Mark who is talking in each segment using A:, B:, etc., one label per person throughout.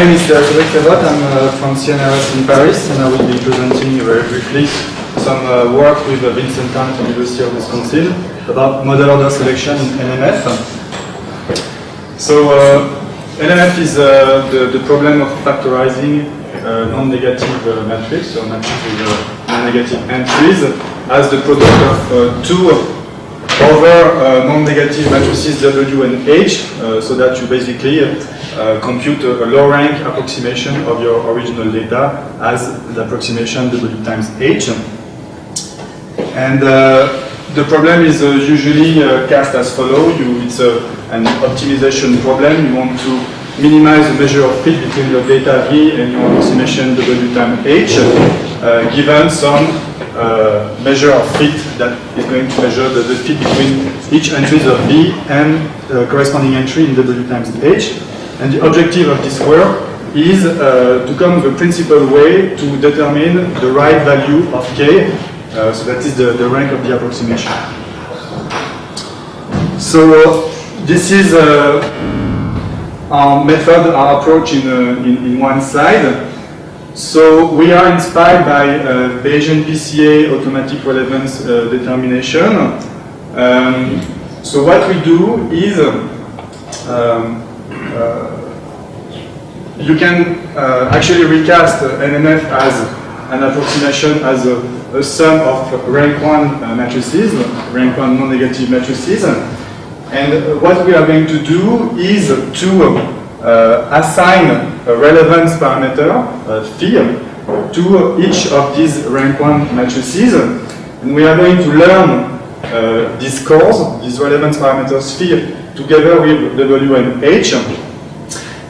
A: name is Cédric Cavot. I'm from CNRS in Paris, and I will be presenting very briefly some work with Vincent Tan at the University of Wisconsin about model order selection in NMF. So NMF is the problem of factorizing non-negative matrix, or matrix with non-negative entries, as the product of two other non-negative matrices W and H, so that you basically compute a low-rank approximation of your original data as the approximation W times H. And the problem is usually cast as follows. It's an optimization problem. You want to minimize the measure of fit between your data V and your approximation W times H, given some measure of fit that is going to measure the fit between each entries of V and corresponding entry in W times H. And the objective of this work is to come with a principal way to determine the right value of K, so that is the rank of the approximation. So this is our method, our approach in one slide. So we are inspired by Bayesian PCA automatic relevance determination. So what we do is you can actually recast NMF as an approximation as a sum of rank 1 matrices, rank 1 non-negative matrices. And what we are going to do is to assign a relevance parameter, phi, to each of these rank 1 matrices. And we are going to learn these scores, these relevance parameters phi, together with W and H.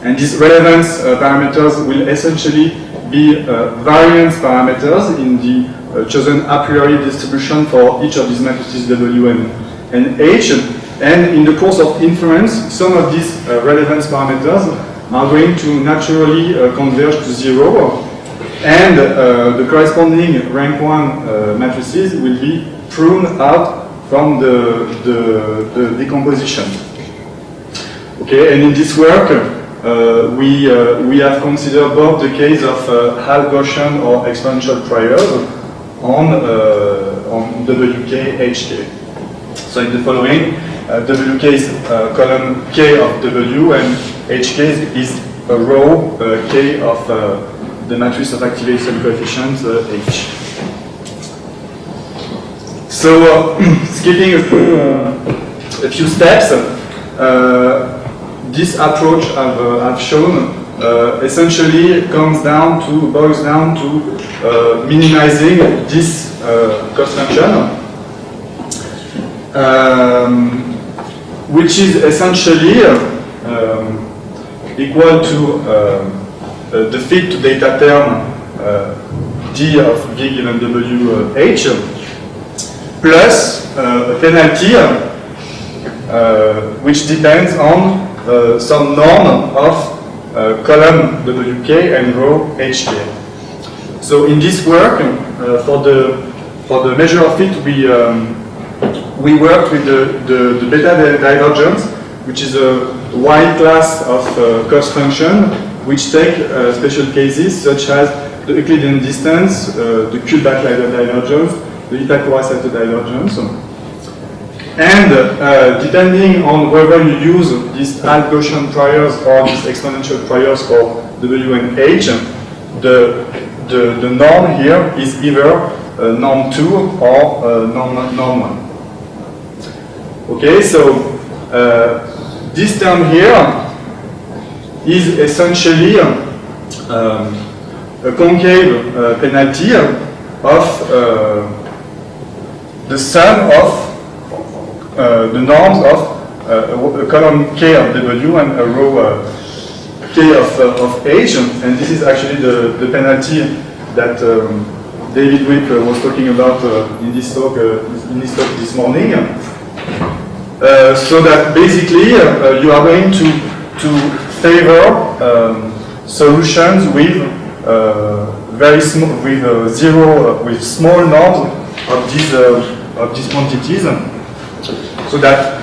A: And these relevance parameters will essentially be variance parameters in the chosen a priori distribution for each of these matrices W and H. And in the course of inference, some of these relevance parameters are going to naturally converge to 0, and the corresponding rank 1 matrices will be pruned out from the decomposition. Okay, and in this work, we have considered both the case of half Gaussian or exponential priors on WK, HK. So in the following, WK is column K of W, and HK is a row K of the matrix of activation coefficients H. So skipping a few steps, this approach I've shown essentially boils down to minimizing this cost function, which is essentially equal to the fit to data term D of V given W H plus a penalty which depends on some norm of column WK and row HK. So in this work, for the measure of fit, we worked with the beta divergence, which is a wide class of cost function, which take special cases such as the Euclidean distance, the Kullback-Leibler divergence, the Itakura-Sato divergence. And depending on whether you use these half Gaussian priors or these exponential priors for W and H, the norm here is either norm 2 or norm 1. Okay, so this term here is essentially a concave penalty of the sum of the norms of a column K of W and a row K of H, and this is actually the penalty that David Wick was talking about in this talk this morning. So that basically you are going to favor solutions with very small, with small norms of these quantities, so that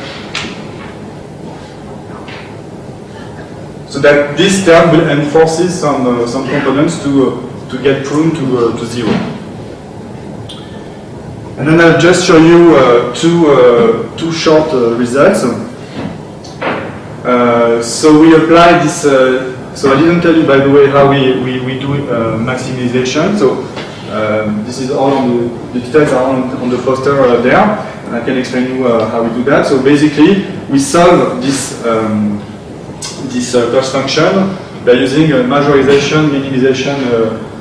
A: So that this term will enforce some components to get pruned to 0. And then I'll just show you two short results. So we apply this, so I didn't tell you, by the way, how we do maximization. So this is all on the details are on the poster there, and I can explain you how we do that. So basically, we solve this cost function by using a majorization minimization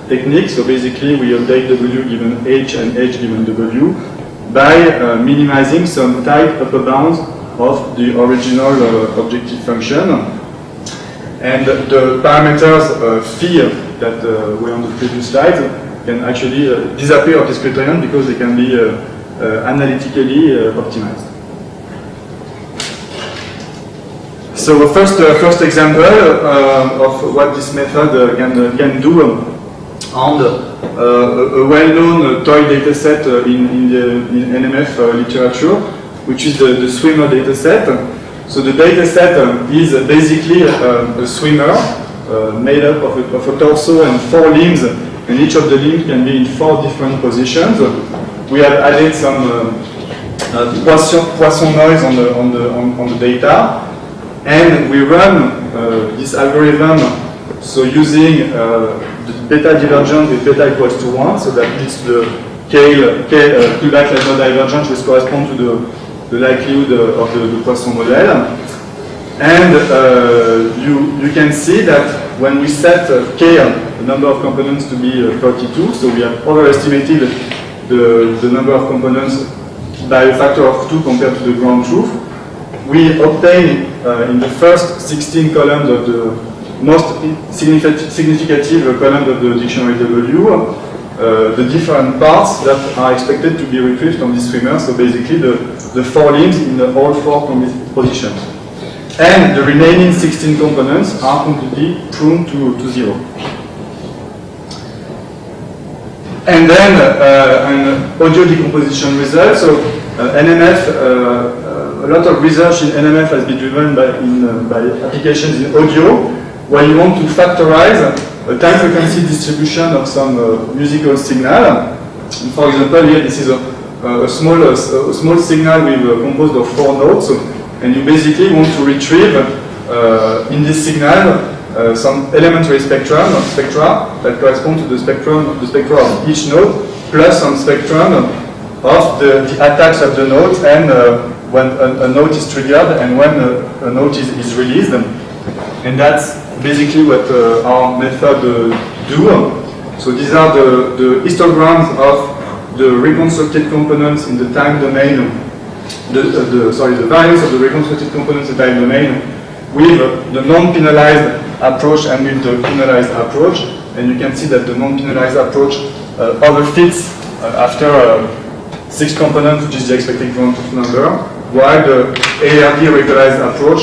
A: technique. So basically, we update W given H and H given W by minimizing some tight upper bounds of the original objective function. And the parameters phi that were on the previous slide can actually disappear of this criterion because they can be analytically optimized. So first example of what this method can do on a well-known toy dataset in NMF literature, which is the swimmer dataset. So the dataset is basically a swimmer made up of a torso and 4 limbs, and each of the limbs can be in 4 different positions. We have added some Poisson noise on the data, and we run this algorithm. So using the beta divergent with beta equals to 1, so that leads to the pullback linear divergence, which corresponds to the likelihood of the Poisson model. And you can see that when we set k, the number of components, to be 32, so we have overestimated the number of components by a factor of 2 compared to the ground truth. We obtain in the first 16 columns of the most significative columns of the dictionary W, the different parts that are expected to be retrieved from this swimmer, so basically the 4 limbs in all 4 positions. And the remaining 16 components are completely pruned to 0. And then an audio decomposition result. So NMF, a lot of research in NMF has been driven by applications in audio, where you want to factorize a time frequency distribution of some musical signal. And for example, here this is a small signal with composed of 4 notes, and you basically want to retrieve in this signal some elementary spectra that correspond to the spectra of each note, plus some spectrum of the attacks of the note, and when a note is triggered and when a note is released. And that's basically what our method do. So these are the histograms of the reconstructed components in the time domain, the values of the reconstructed components in the time domain with the non-penalized approach and with the penalized approach. And you can see that the non-penalized approach overfits after 6 components, which is the expected ground truth number, while the ARD regularized approach